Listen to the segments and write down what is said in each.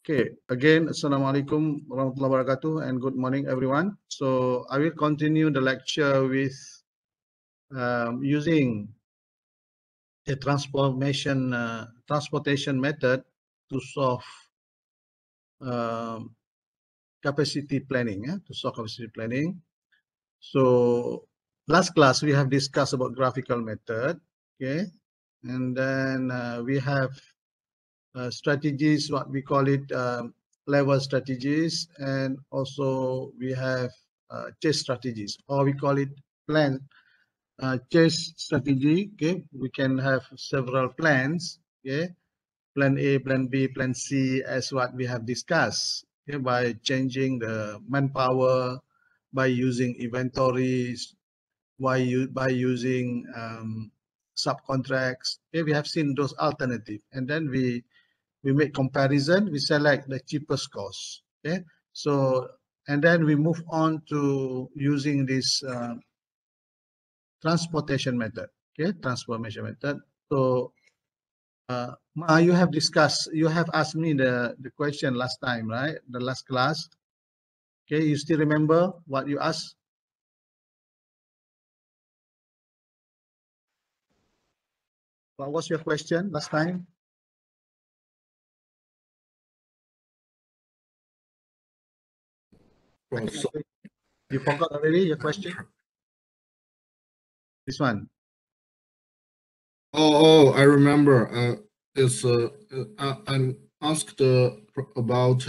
Okay, again, Assalamualaikum warahmatullahi wabarakatuh and good morning everyone. So I will continue the lecture with using a transportation method to solve capacity planning. To solve capacity planning. So last class we have discussed about graphical method. Okay, and then we have strategies, what we call it, level strategies, and also we have chase strategies, or we call it plan chase strategy. Okay, we can have several plans. Okay, plan A, plan B, plan C, as what we have discussed. Okay, by changing the manpower, by using inventories, by using subcontracts. Okay, we have seen those alternatives, and then we make comparison, we select the cheapest cost. Okay, so and then we move on to using this transportation method. Okay, transformation method. So Ma, you have discussed, you have asked me the question last time, right? The last class. Okay, you still remember what you asked? What was your question last time? You forgot already your question? This one. Oh, I remember. I asked about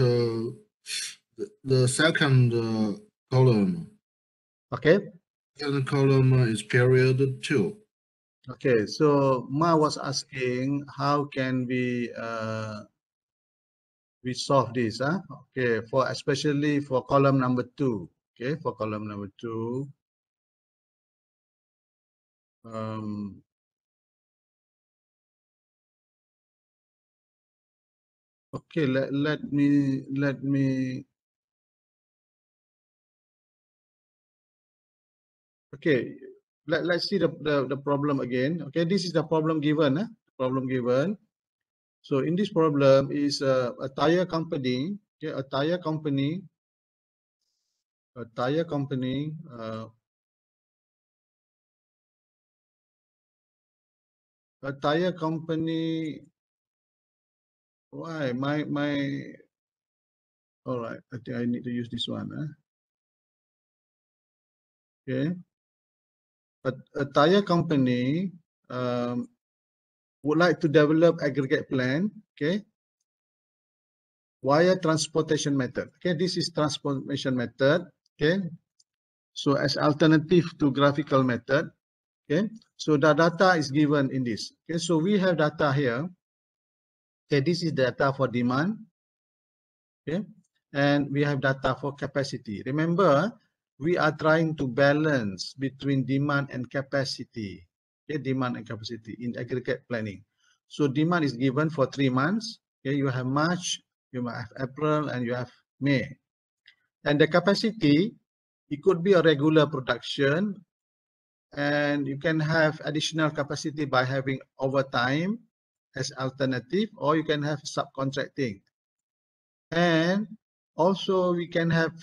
the second column. Okay. Second column is period 2. Okay, so Ma was asking how can we solve this? Okay, for especially for column number 2. Okay, for column number 2. Okay, let me. Okay, let's see the problem again. Okay, this is the problem given. Problem given. So in this problem is a tire company. Okay, a tire company. A tire company. A tire company. Why my? All right, I think I need to use this one. Okay, a tire company would like to develop aggregate plan. Okay, via transportation method. Okay, this is transportation method. Okay, so as alternative to graphical method. Okay, so the data is given in this. Okay, so we have data here. Okay, this is data for demand. Okay, and we have data for capacity. Remember, we are trying to balance between demand and capacity. Okay, demand and capacity in aggregate planning. So demand is given for 3 months. Okay, you have March, you have April, and you have May. And the capacity, it could be a regular production, and you can have additional capacity by having overtime as alternative, or you can have subcontracting. And also we can have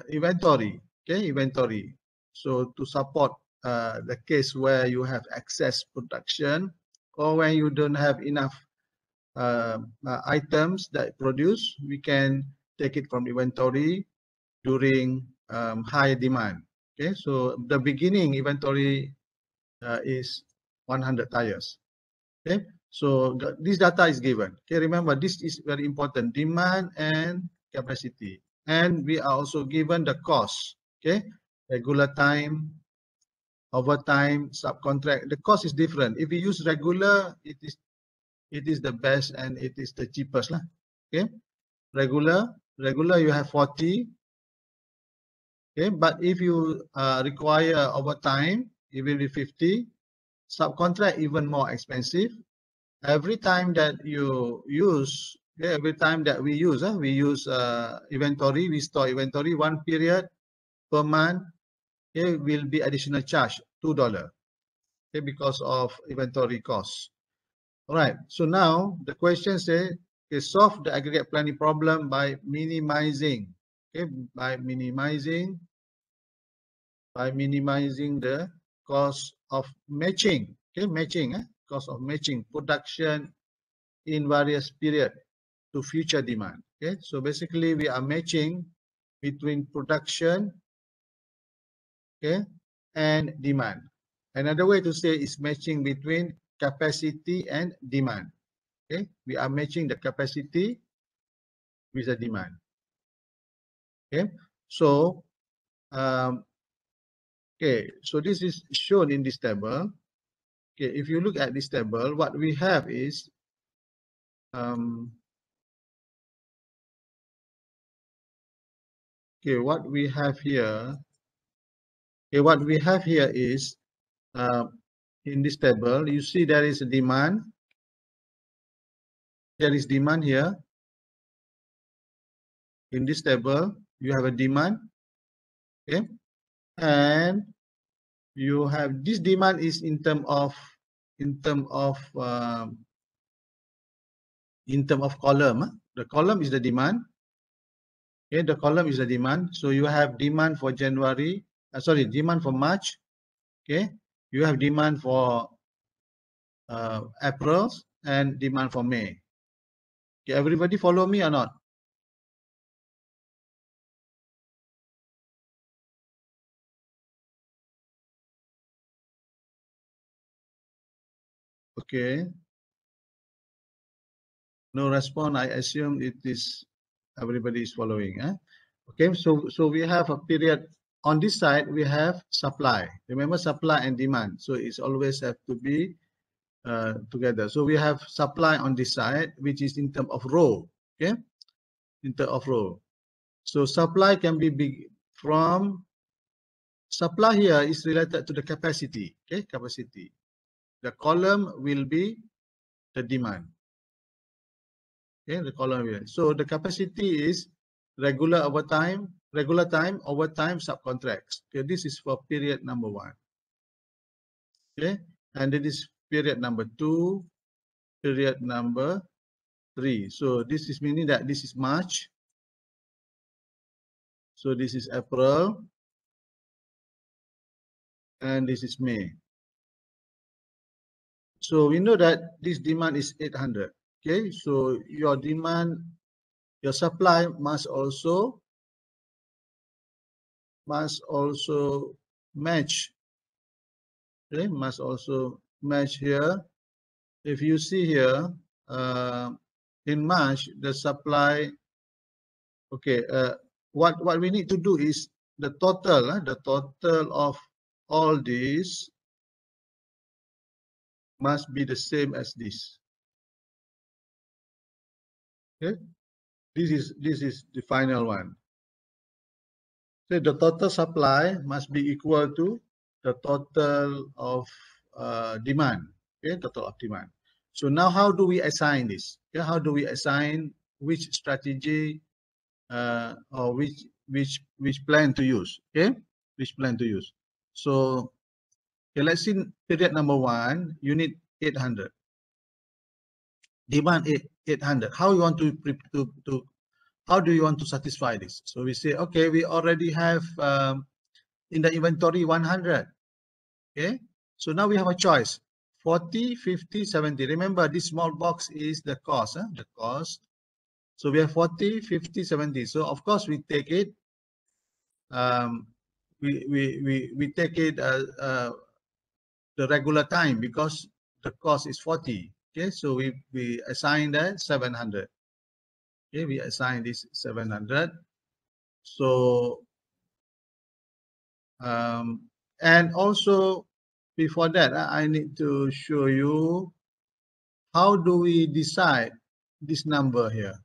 inventory. Okay, inventory. So to support the case where you have excess production, or when you don't have enough items that produce, we can take it from inventory during high demand. Okay, so the beginning inventory is 100 tires. Okay, so this data is given. Okay, remember this is very important: demand and capacity, and we are also given the cost. Okay, regular time, overtime, subcontract. The cost is different. If we use regular, it is the best and it is the cheapest lah. Okay, regular you have 40. Okay, but if you require overtime, it will be 50. Subcontract even more expensive. Every time that you use, okay, every time that we use inventory, we store inventory 1 period per month. Okay, will be additional charge $2. Okay, because of inventory costs. All right. So now the question says, solve the aggregate planning problem by minimizing, by minimizing the cost of matching, cost of matching production in various period to future demand. So basically we are matching between production, and demand. Another way to say is matching between capacity and demand. We are matching the capacity with the demand. So so this is shown in this table. If you look at this table, what we have is what we have here. What we have here is in this table, you see there is a demand. There is demand here. In this table, you have a demand, and you have this demand is in term of column. The column is the demand. The column is the demand. So you have demand for January. Demand for March. You have demand for April and demand for May. Everybody follow me or not? No response. I assume it is everybody is following. So we have a period on this side. We have supply. Remember, supply and demand. So it's always have to be together. So we have supply on this side, which is in terms of row. In terms of row. So supply can be big from supply here is related to the capacity. Capacity. The column will be the demand. The column will. So the capacity is regular time, overtime, subcontracts. This is for period number 1. And it is period number 2, period number 3. So this is meaning that this is March. So this is April. And this is May. So we know that this demand is 800. So your demand, your supply must also match. Must also match here. If you see here, in March, the supply, what we need to do is the total of all these must be the same as this. This is the final one. So the total supply must be equal to the total of demand. Total of demand. So now how do we assign this? How do we assign which strategy or which plan to use? Which plan to use? So let's see period number 1, unit 800. Demand 800. How you want to how do you want to satisfy this? So we say, we already have in the inventory 100. So now we have a choice. 40, 50, 70. Remember, this small box is the cost. The cost. So we have 40, 50, 70. So of course we take it. We take it the regular time because the cost is 40. So we assign that 700. We assign this 700. So and also before that, I need to show you how do we decide this number here.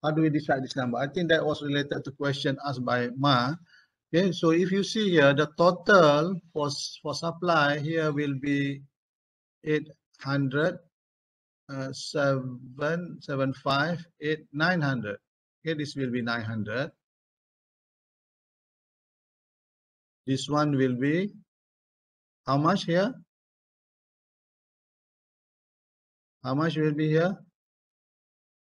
How do we decide this number? I think that was related to question asked by Ma. So if you see here, the total for supply here will be 800, 775, 900. This will be 900. This one will be how much here? How much will be here?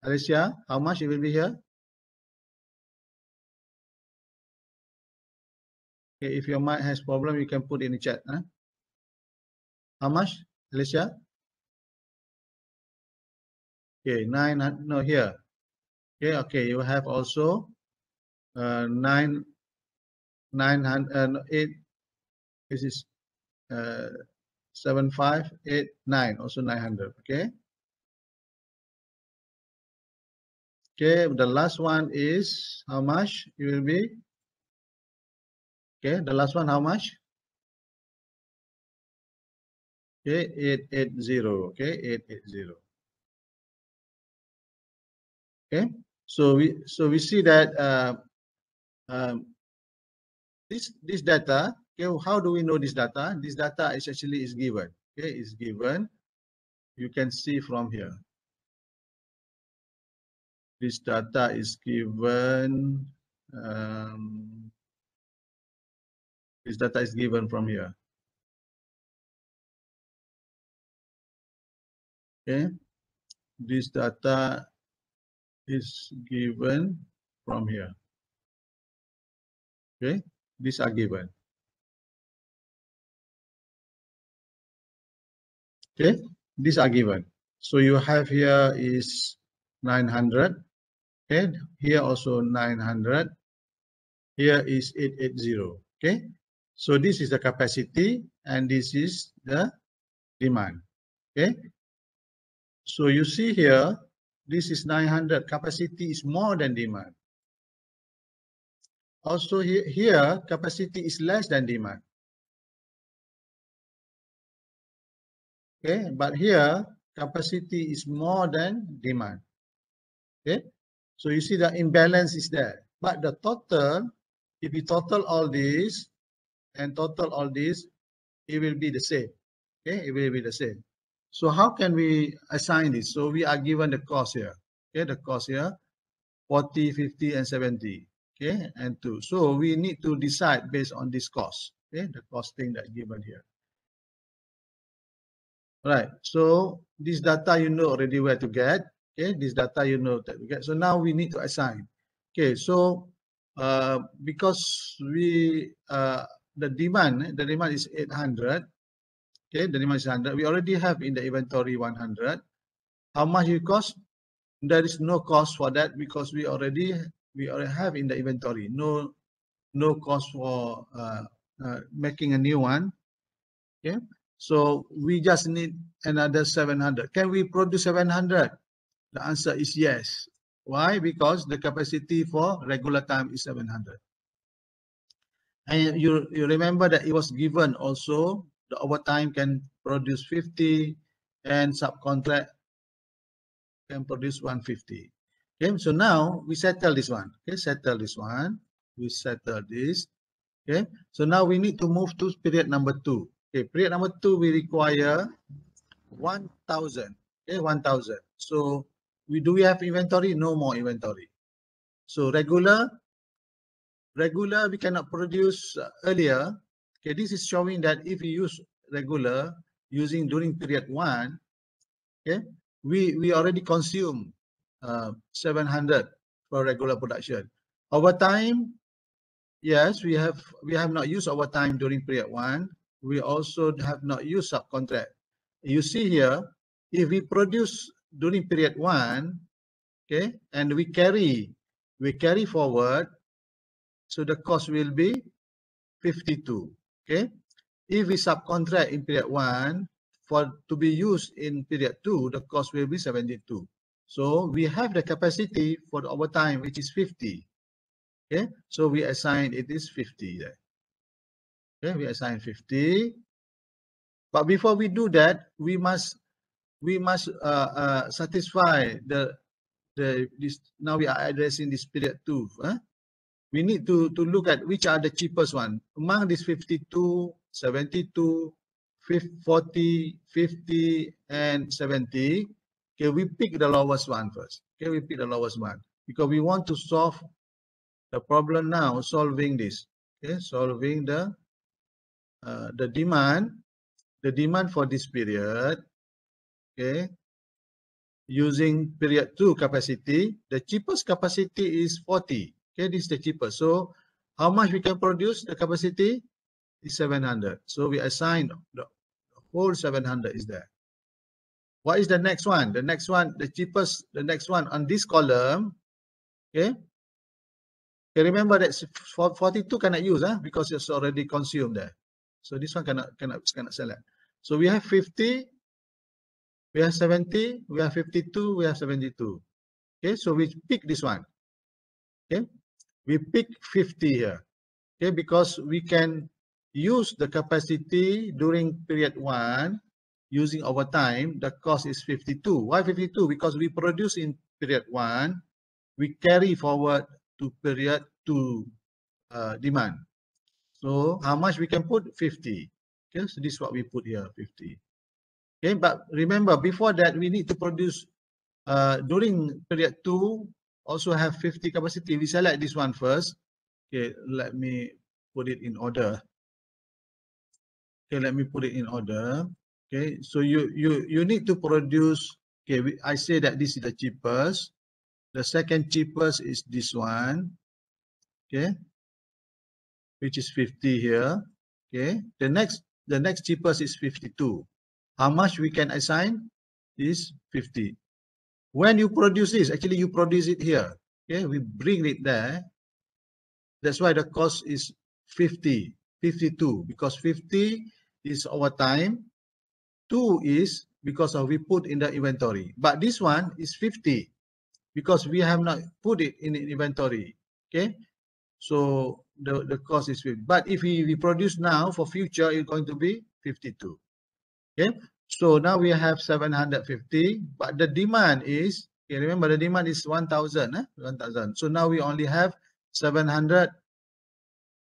Alicia, how much it will be here? Okay, if your mic has problem, you can put in the chat. Huh? How much, Alicia? Okay, 900. No, here. Okay, okay. You have also 900. Eight. This is 7589. Also 900. Okay. Okay. The last one is how much? It will be. Okay. The last one, how much? Okay, 880. Okay, 880. Okay, so we see that this data. Okay, how do we know this data? This data is actually given. Okay, is given. You can see from here. This data is given. This data is given from here. Okay, this data is given from here. Okay, these are given. Okay, these are given. So you have here is 900. Okay, here also 900. Here is 880. Okay, so this is the capacity and this is the demand. Okay, so you see here, this is 900. Capacity is more than demand. Also here capacity is less than demand. Okay, but here capacity is more than demand. Okay, so you see the imbalance is there, but the total, if you total all this and total all this, it will be the same. Okay, it will be the same. So how can we assign this? So we are given the cost here. Okay, the cost here 40, 50, and 70. Okay, and 2. So we need to decide based on this cost. Okay, the costing that given here. Right. So this data you know already where to get. Okay, this data you know that we get. So now we need to assign. Okay, so because the demand is 800. Okay, the demand is 100. We already have in the inventory 100. How much it cost? There is no cost for that because we already have in the inventory. No cost for making a new one. Okay, so we just need another 700. Can we produce 700? The answer is yes. Why? Because the capacity for regular time is 700. And you remember that it was given also the overtime can produce 50 and subcontract can produce 150. Okay, so now we settle this one. Okay, settle this one. We settle this. Okay, so now we need to move to period number 2. Okay, period number 2 we require 1,000. Okay, 1,000. So we have inventory? No more inventory. So regular we cannot produce earlier. Okay, this is showing that if we use regular using during period 1, okay, we already consume 700 for regular production. Overtime, yes, we have not used overtime during period 1. We also have not used subcontract. You see here, if we produce during period 1, okay, and we carry forward, so the cost will be 52. Okay, if we subcontract in period 1 to be used in period 2, the cost will be 72. So we have the capacity for the overtime, which is 50. Okay, so we assign it is 50 there. Okay, we assign 50. But before we do that, we must satisfy this. Now we are addressing this period 2. We need to look at which are the cheapest one among this 52, 72, 40, 50, and 70. Okay, we pick the lowest one first. Okay, we pick the lowest one because we want to solve the problem now. Solving this. Okay, solving the demand for this period. Okay, using period 2 capacity. The cheapest capacity is 40. Okay, this is the cheapest. So how much we can produce? The capacity is 700. So we assign the whole 700 is there. What is the next one? The next one, the cheapest, the next one on this column. Okay. Okay, remember that 42 cannot use because it's already consumed there. So this one cannot select. So we have 50, we have 70, we have 52, we have 72. Okay, so we pick this one. Okay, we pick 50 here. Okay, because we can use the capacity during period 1 using overtime. The cost is 52. Why 52? Because we produce in period 1, we carry forward to period 2 demand. So how much we can put? 50. Okay, so this is what we put here, 50. Okay, but remember before that we need to produce during period 2 also have 50 capacity. We select this one first. Okay, let me put it in order. Okay, let me put it in order. Okay, so you need to produce. Okay, I say that this is the cheapest. The second cheapest is this one. Okay, which is 50 here. Okay, the next cheapest is 52. How much we can assign is 50. When you produce this, actually you produce it here. Okay, we bring it there. That's why the cost is 50, 52, because 50 is overtime. 2 is because of we put in the inventory. But this one is 50 because we have not put it in the inventory. Okay, so the cost is 50. But if we produce now for future, it's going to be 52. Okay, so now we have 750, but the demand is, okay, remember the demand is 1,000, 1,000. So now we only have 700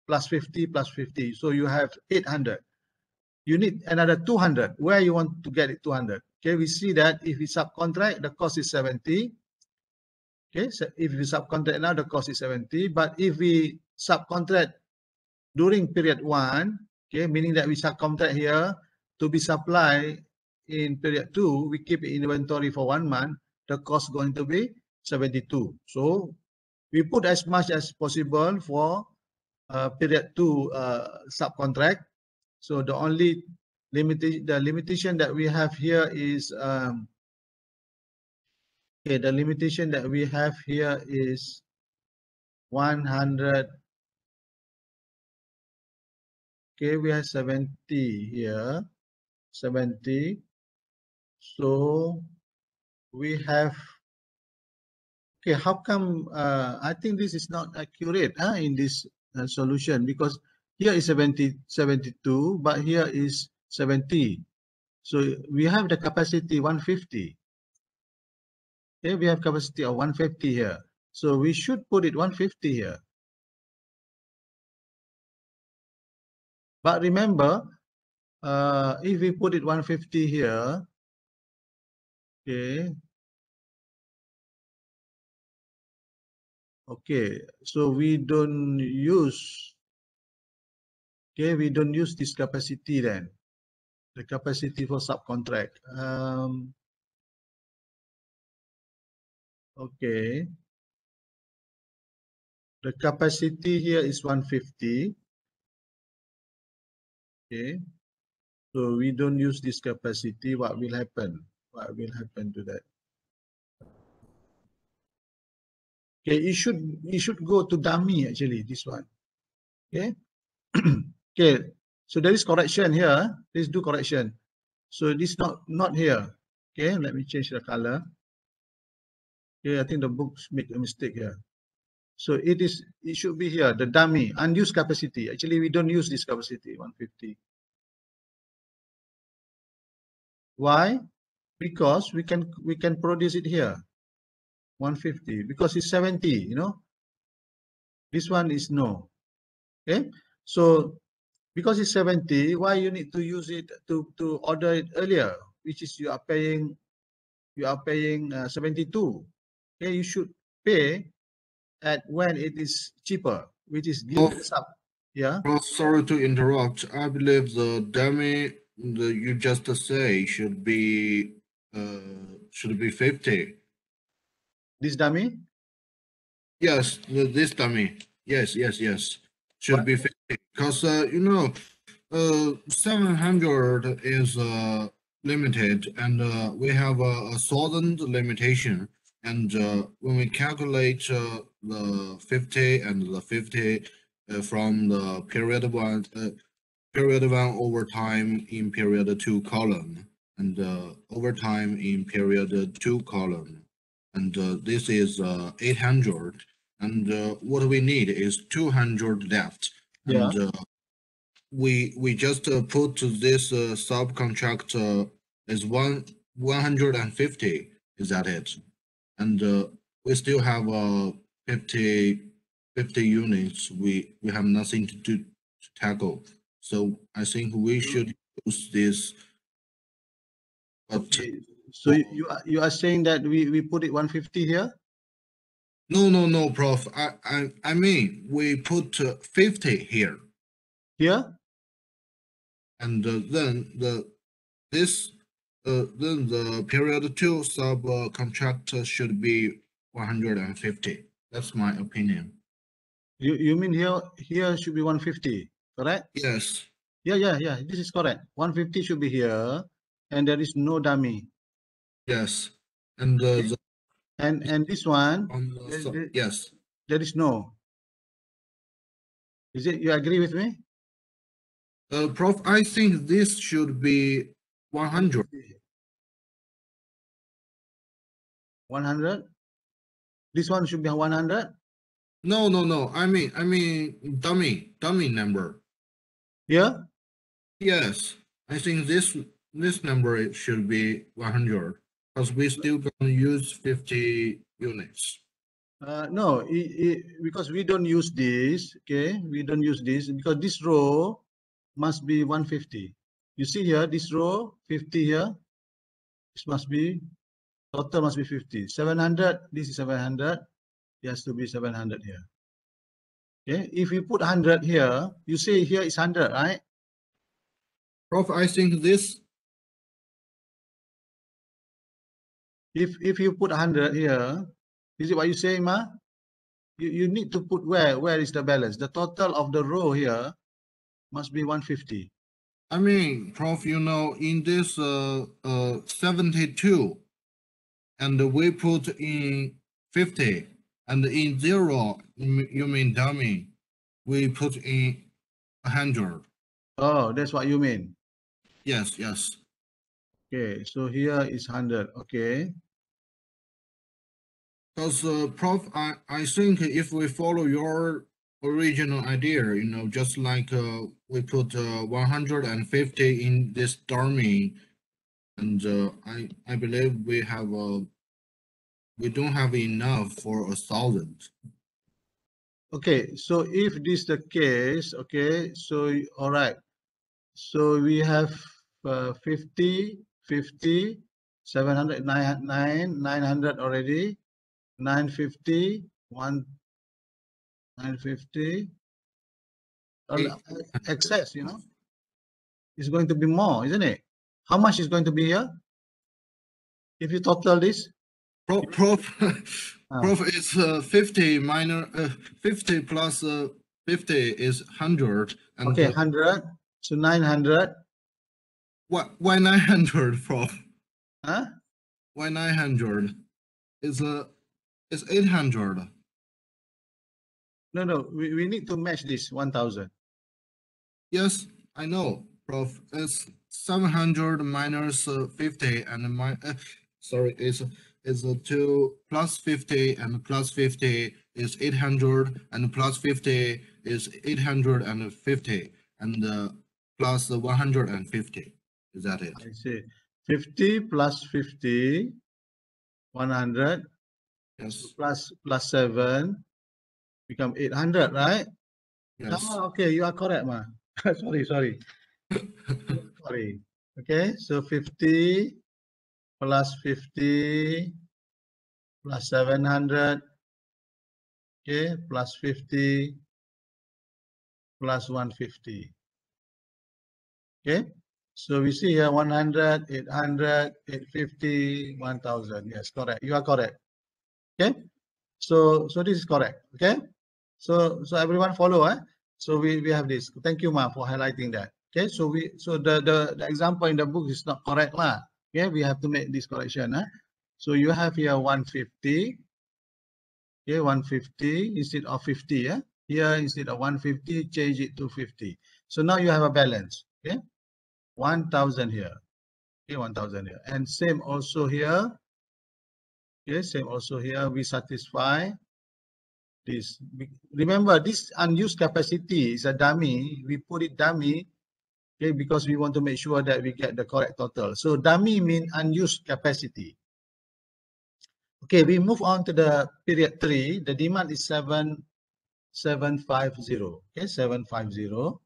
plus 50 plus 50. So you have 800. You need another 200. Where you want to get it 200? Okay, we see that if we subcontract, the cost is 70. Okay, so if we subcontract now, the cost is 70. But if we subcontract during period 1, okay, meaning that we subcontract here to be supplied in period 2, we keep it in inventory for 1 month, the cost going to be 72. So we put as much as possible for period 2 subcontract. So the only limitation that we have here is okay, the limitation that we have here is 100. Okay, we have 70 here, 70. So we have, okay, how come I think this is not accurate in this solution, because here is 72, but here is 70. So we have the capacity 150. Okay, we have capacity of 150 here. So we should put it 150 here. But remember, if we put it 150 here, okay. Okay, so we don't use, okay, we don't use this capacity then, the capacity for subcontract. Okay, the capacity here is 150. Okay, so we don't use this capacity. What will happen? What will happen to that? Okay, it should go to dummy actually, this one. Okay. Okay, so there is correction here. Please do correction. So this not here. Okay, let me change the color. Okay, I think the books make a mistake here. So it should be here, the dummy, unused capacity. Actually, we don't use this capacity, 150. Why? Because we can produce it here, 150, because it's 70, you know. This one is no. Okay, so because it's 70, why you need to use it to order it earlier, which is you are paying 72. Okay, you should pay at when it is cheaper, which is given sub. Yeah. Oh, sorry to interrupt. I believe the dummy that you just say should be should be 50. This dummy? Yes, this dummy. Yes. Should What? be 50 because 700 is limited, and we have a 1,000 limitation. And when we calculate the 50 and the 50 from the period one over time in period two column, and over time in period two column, and this is 800, and what we need is 200 left, Yeah. and we just put this subcontract as 150. Is that it? And we still have 50 units. We have nothing to tackle. So I think we should use this. But Okay. So you are saying that we put it 150 here? no, Prof. I mean we put 50 here, Here? and then the period two subcontract should be 150. That's my opinion. You mean here should be 150, correct? Yes. Yeah. This is correct. 150 should be here, and there is no dummy. Yes. And Okay. And this one, yes. there is no. Is it? You agree with me? Prof, I think this should be 100. 100? This one should be 100? No. I mean dummy number. Yeah? Yes. I think this number should be 100 because we still gonna use 50 units. No, because we don't use this, okay? We don't use this because this row must be 150. You see here, this row, 50 here. This must be, total must be 50. 700, this is 700. It has to be 700 here. Okay, if you put 100 here, you see here is 100, right? Prof, I think this. If you put 100 here, is it what you say, Ma? You need to put where? Where is the balance? The total of the row here must be 150. I mean, Prof, in this 72, and we put in 50, and in 0, you mean dummy, we put in 100. Oh, that's what you mean. Yes. Okay, so here is 100. Okay. Because Prof, I think if we follow your original idea, just like we put 150 in this dummy, and I believe we don't have enough for 1,000. Okay, so if this is the case, okay, so all right. So we have 50, 50, 700, 900 already, 950, 950. Excess, it's going to be more, isn't it? How much is going to be here? If you total this? Prof, it's 50 minor 50 plus 50 is 100, and Okay, 100. So 900. why 900, Prof? Huh? Why 900? It's 800. No. We need to match this 1,000. Yes, I know, Prof. It's 700 minus 50 and sorry, it's 2 plus 50 and plus 50 is 800 and plus 50 is 850 and plus 150. Is that it? I see. 50 plus 50, 100. Yes. Plus 7 become 800, right? Yes. Okay, you are correct, Ma. sorry. Okay, so 50 plus 50 plus 700. Okay, plus 50 plus 150. Okay, So we see here 100, 800, 850, 1000. Yes, correct. You are correct. Okay. So this is correct. Okay. So everyone follow. So we have this. Thank you, Ma, for highlighting that. Okay. So the example in the book is not correct, lah. Okay. We have to make this correction. So you have here 150. Okay, 150 instead of 50. Yeah. Here instead of 150, change it to 50. So now you have a balance. Okay. 1000 here. Okay, 1000 here. And same also here. Okay, same also here. We satisfy this. Remember, this unused capacity is a dummy. We put it dummy, okay, because we want to make sure that we get the correct total. So dummy means unused capacity. Okay, we move on to the period 3. The demand is 750. Okay, 750.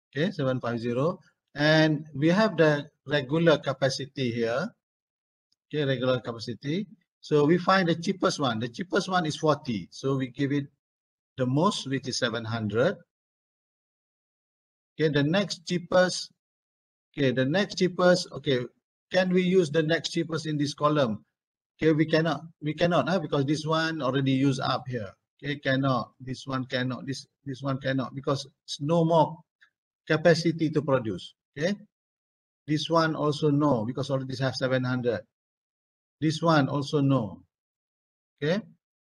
Okay, 750. And we have the regular capacity here. Okay, regular capacity. So we find the cheapest one. The cheapest one is 40. So we give it the most, which is 700. Okay, the next cheapest. Okay, the next cheapest. Okay, can we use the next cheapest in this column? Okay, we cannot. We cannot, because this one already used up here. Okay, cannot. This one cannot. This one cannot, because it's no more capacity to produce. Okay, this one also no, because already have 700. This one also no. Okay,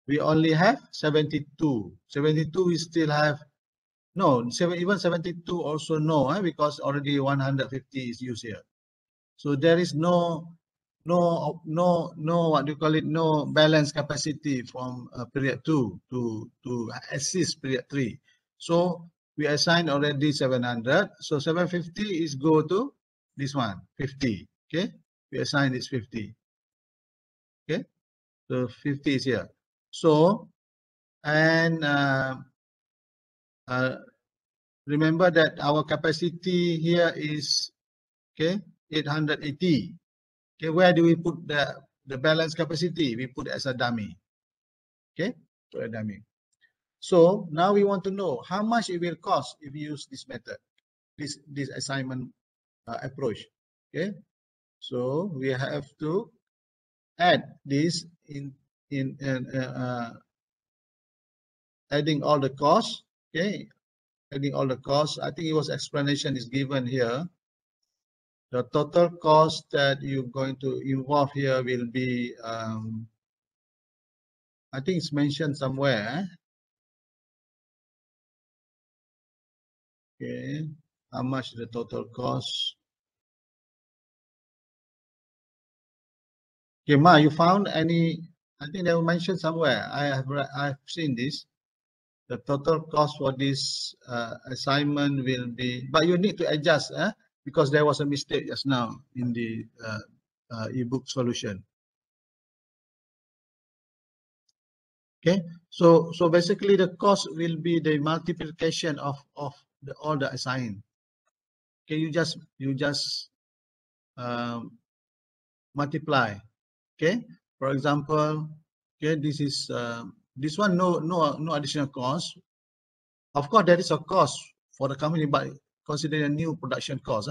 we only have 72. 72 we still have no. Even 72 also no, because already 150 is used here. So there is no what do you call it? No balance capacity from period 2 to assist period 3. So we assign already 700. So 750 is go to this one 50. Okay, we assign this 50. Okay, so 50 is here. So and remember that our capacity here is, okay, 880. Okay, where do we put the balance capacity? We put it as a dummy. Okay, put a dummy. So now we want to know how much it will cost if you use this method, this assignment approach. Okay, so we have to add this in adding all the costs. Okay, adding all the costs. I think it was explanation is given here. The total cost that you're going to involve here will be, I think it's mentioned somewhere. Okay, how much the total cost? Okay, Ma, you found any? I think they were mentioned somewhere. I've seen this. The total cost for this assignment will be, but you need to adjust, because there was a mistake just now in the ebook solution. Okay, so basically the cost will be the multiplication of all the assigned. Okay, you just multiply. Okay, for example, okay, this is this one no additional cost. Of course, there is a cost for the company, but consider a new production cost.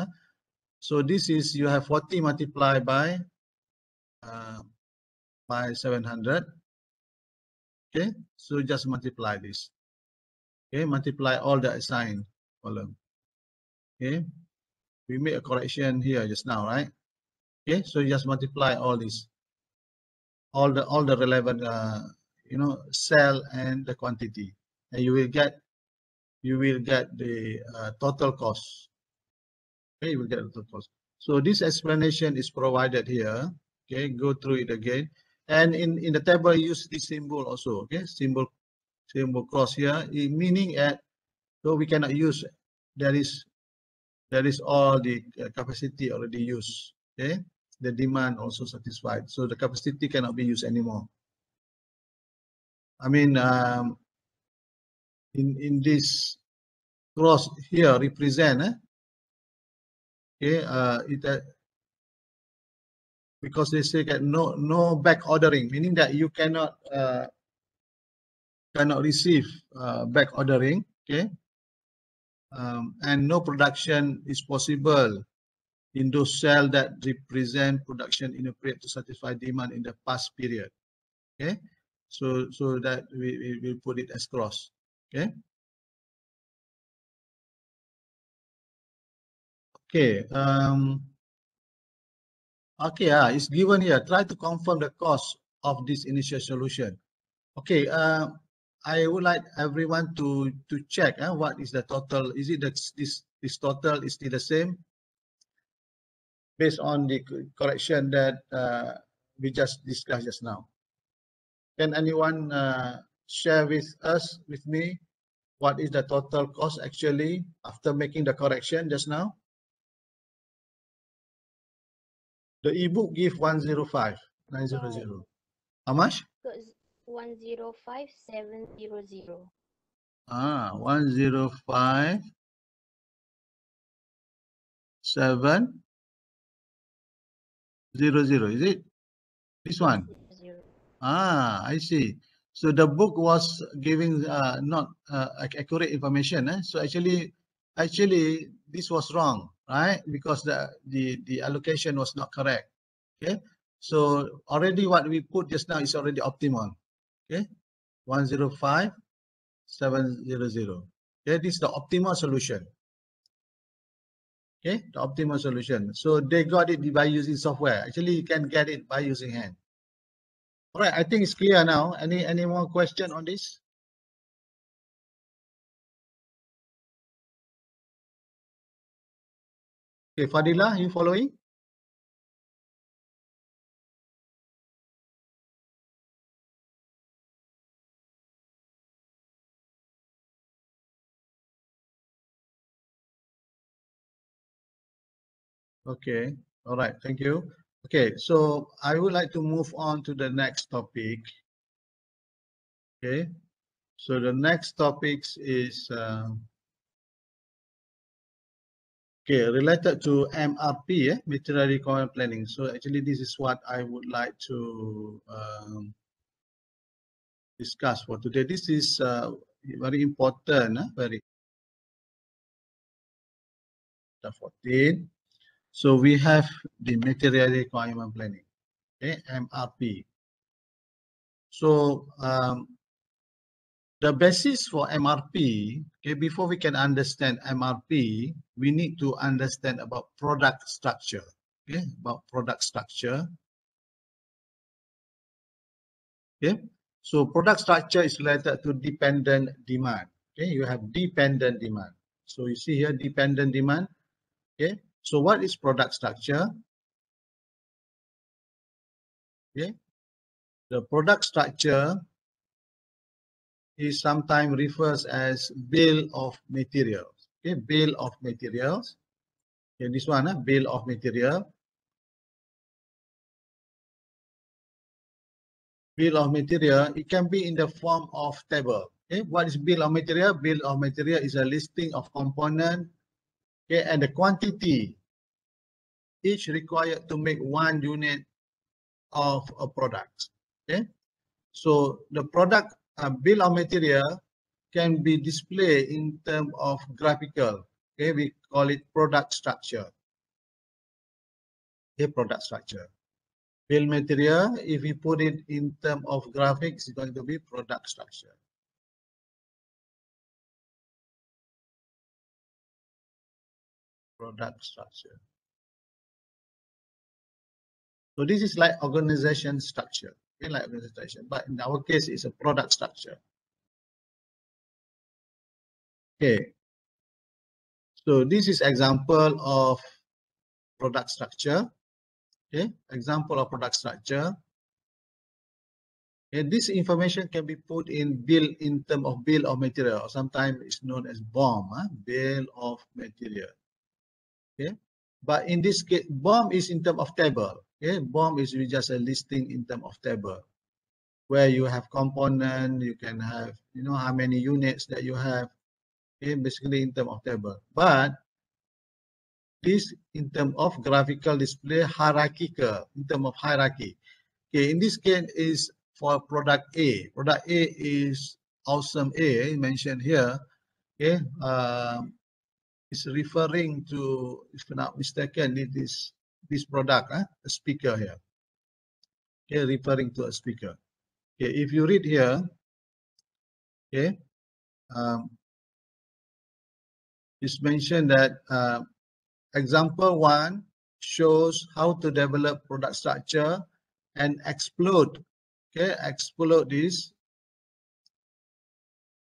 So this is, you have 40 multiplied by 700. Okay, so just multiply this. Okay, multiply all the assigned column. Okay, we made a correction here just now, right? Okay, so you just multiply all this, all the relevant cell and the quantity, and you will get the total cost. Okay, you will get the total cost. So this explanation is provided here. Okay, go through it again, and in the table use this symbol also. Okay, symbol cross here, meaning so we cannot use, there is all the capacity already used. Okay, the demand also satisfied, so the capacity cannot be used anymore. I mean, in this cross here represent, okay, because they say that no back ordering, meaning that you cannot receive back ordering. Okay, and no production is possible in those cells that represent production inappropriate to satisfy demand in the past period. Okay, so that we will put it as cross. Okay. Okay. Okay. It's given here. Try to confirm the cost of this initial solution. Okay. I would like everyone to check what is the total. Is it that this total is still the same based on the correction that we just discussed just now? Can anyone share with me, what is the total cost actually after making the correction just now? The ebook give 105,900. How much? 105,700. 105,700. Is it this one? I see. So the book was giving not accurate information. So actually this was wrong, right? Because the allocation was not correct. Okay. So already what we put just now is already optimal. Okay. 105,700. Okay. This is the optimal solution. Okay. The optimal solution. So they got it by using software. Actually, you can get it by using hand. All right, I think it's clear now. Any more question on this? Okay, Fadila, you following? Okay, all right, thank you. Okay, so I would like to move on to the next topic. Okay, so the next topic is okay, related to MRP, material requirement planning. So actually, this is what I would like to discuss for today. This is very important, very 14. So we have the material requirement planning, okay, MRP. So the basis for MRP, okay, before we can understand MRP, we need to understand about product structure, okay, about product structure. Okay, so product structure is related to dependent demand. Okay, you have dependent demand. So you see here dependent demand. Okay, so what is product structure? Okay, the product structure is sometimes refers as bill of materials. Okay, bill of materials. Okay, this one, bill of material. Bill of material, it can be in the form of table. Okay, what is bill of material? Bill of material is a listing of component, okay, and the quantity each required to make one unit of a product. Okay, so the product bill of material can be displayed in terms of graphical. Okay, we call it product structure. Okay, product structure. Bill material, if we put it in terms of graphics, it's going to be product structure. Product structure. So this is like organization structure, okay, like organization, but in our case, it's a product structure. Okay. So this is example of product structure. Okay, example of product structure. And this information can be put in bill in terms of bill of material, or sometimes it's known as BOM, bill of material. Okay, but in this case, BOM is in terms of table. Okay, BOM is just a listing in terms of table, where you have component, you can have, you know, how many units that you have. Okay, basically in terms of table. But this in terms of graphical display, hierarchical, in terms of hierarchy. Okay, in this case is for product A. Product A is awesome A, mentioned here. Okay, is referring to, if I'm not mistaken, it is this product, a speaker here. Okay, referring to a speaker. Okay, if you read here, okay, it's mentioned that example 1 shows how to develop product structure and explode. Okay, explode this.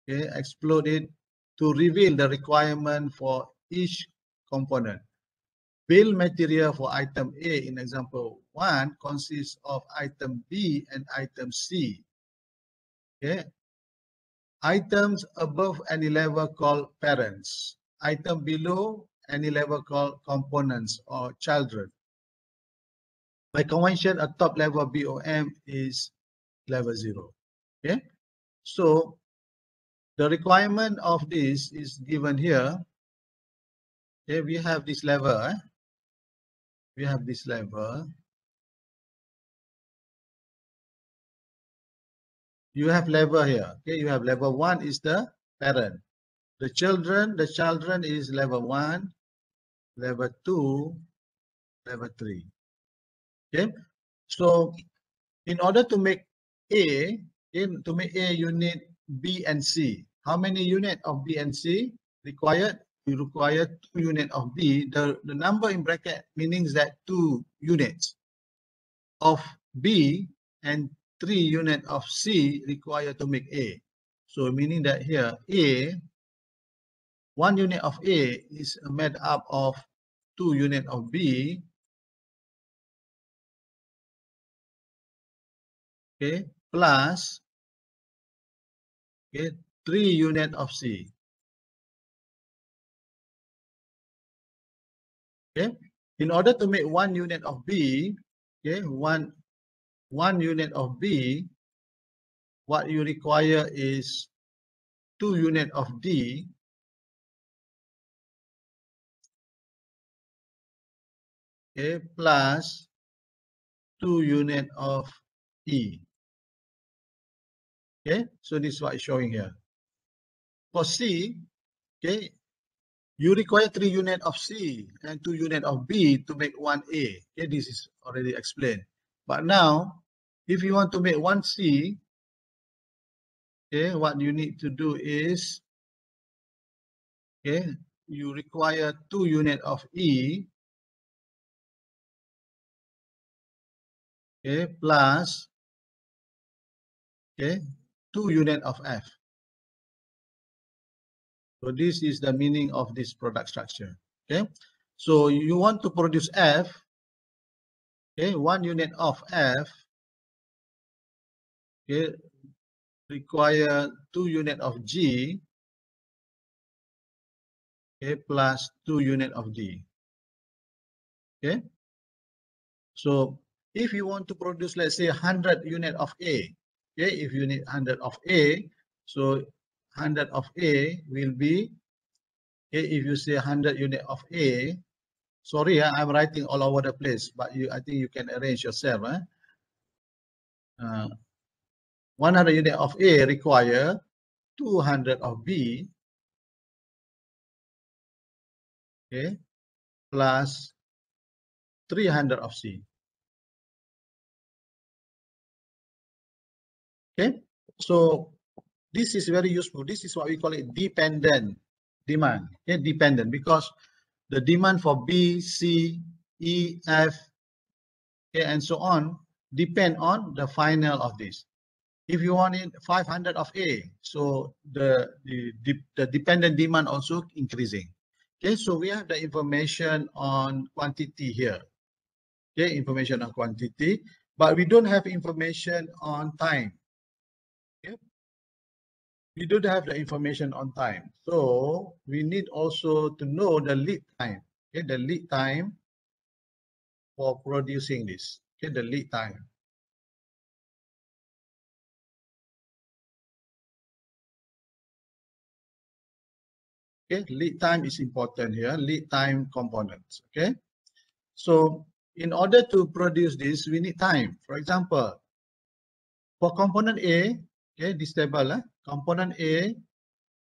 Okay, explode it to reveal the requirement for each component. Bill material for item A in example 1 consists of item B and item C. Okay. Items above any level called parents. Item below any level called components or children. By convention, a top level BOM is level 0. Okay. So the requirement of this is given here. Okay, we have this level. We have this level. You have level here. Okay, you have level 1 is the parent. The children is level 1, level 2, level 3. Okay, so in order to make A, you need B and C. How many units of B and C required? You require 2 units of B. The number in bracket means that 2 units of B and 3 units of C required to make A. So meaning that here A, 1 unit of A is made up of 2 units of B, okay, plus, okay, 3 units of C. Okay, in order to make 1 unit of B, okay, one unit of B, what you require is 2 units of D, okay, plus 2 units of E. Okay, so this is what is showing here. For C, okay, you require 3 units of C and 2 units of B to make 1A. Okay, this is already explained. But now, if you want to make 1C, okay, what you need to do is, okay, you require 2 units of E, okay, plus, okay, 2 units of F. So this is the meaning of this product structure. Okay, so you want to produce F, okay, 1 unit of F, okay, require 2 units of G, okay, plus 2 units of D. Okay, so if you want to produce, let's say 100 units of A, okay, if you need 100 of A, so 100 of A will be, okay, if you say 100 units of A, sorry, I'm writing all over the place, but I think you can arrange yourself. 100 units of A require 200 of B, okay, plus 300 of C. Okay, so this is very useful. This is what we call it dependent demand. Okay, dependent, because the demand for B, C, E, F, okay, and so on depend on the final of this. If you want it 500 of A, so the dependent demand also increasing. Okay, so we have the information on quantity here. Okay, information on quantity, but we don't have information on time. Okay, we don't have the information on time, so we need also to know the lead time. Okay, the lead time for producing this. Okay, the lead time. Okay, lead time is important here. Lead time components. Okay, so in order to produce this, we need time. For example, for component A, okay, this table, component A,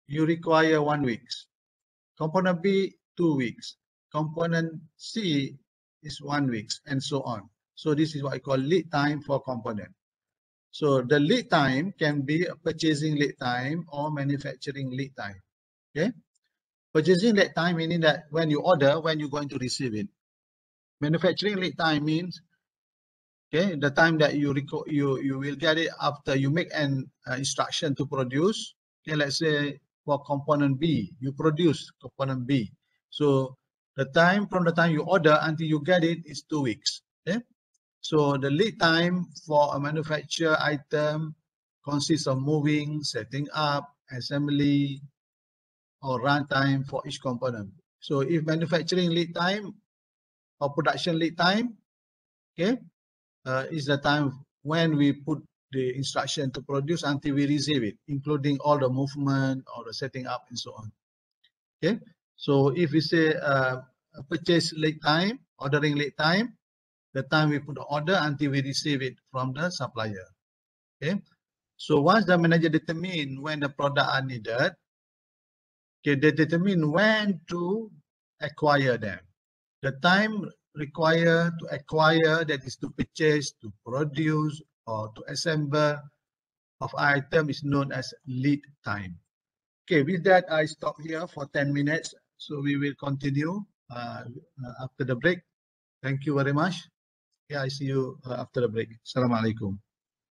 you require 1 week. Component B, 2 weeks. Component C is 1 week, and so on. So this is what I call lead time for component. So the lead time can be a purchasing lead time or manufacturing lead time. Okay. Purchasing lead time meaning that when you order, when you're going to receive it. Manufacturing lead time means, okay, the time that you will get it after you make an instruction to produce. Okay, let's say for component B, you produce component B. So the time from the time you order until you get it is 2 weeks. Okay, so the lead time for a manufactured item consists of moving, setting up, assembly, or runtime for each component. So if manufacturing lead time or production lead time, okay, is the time when we put the instruction to produce until we receive it, including all the movement or the setting up and so on. Okay, so if we say purchase lead time, ordering lead time, the time we put the order until we receive it from the supplier. Okay, so once the manager determine when the product are needed, okay, they determine when to acquire them. The time required to acquire, that is to purchase, to produce, or to assemble of item is known as lead time. Okay, with that, I stop here for 10 minutes. So we will continue after the break. Thank you very much. Yeah, I see you after the break. Assalamualaikum.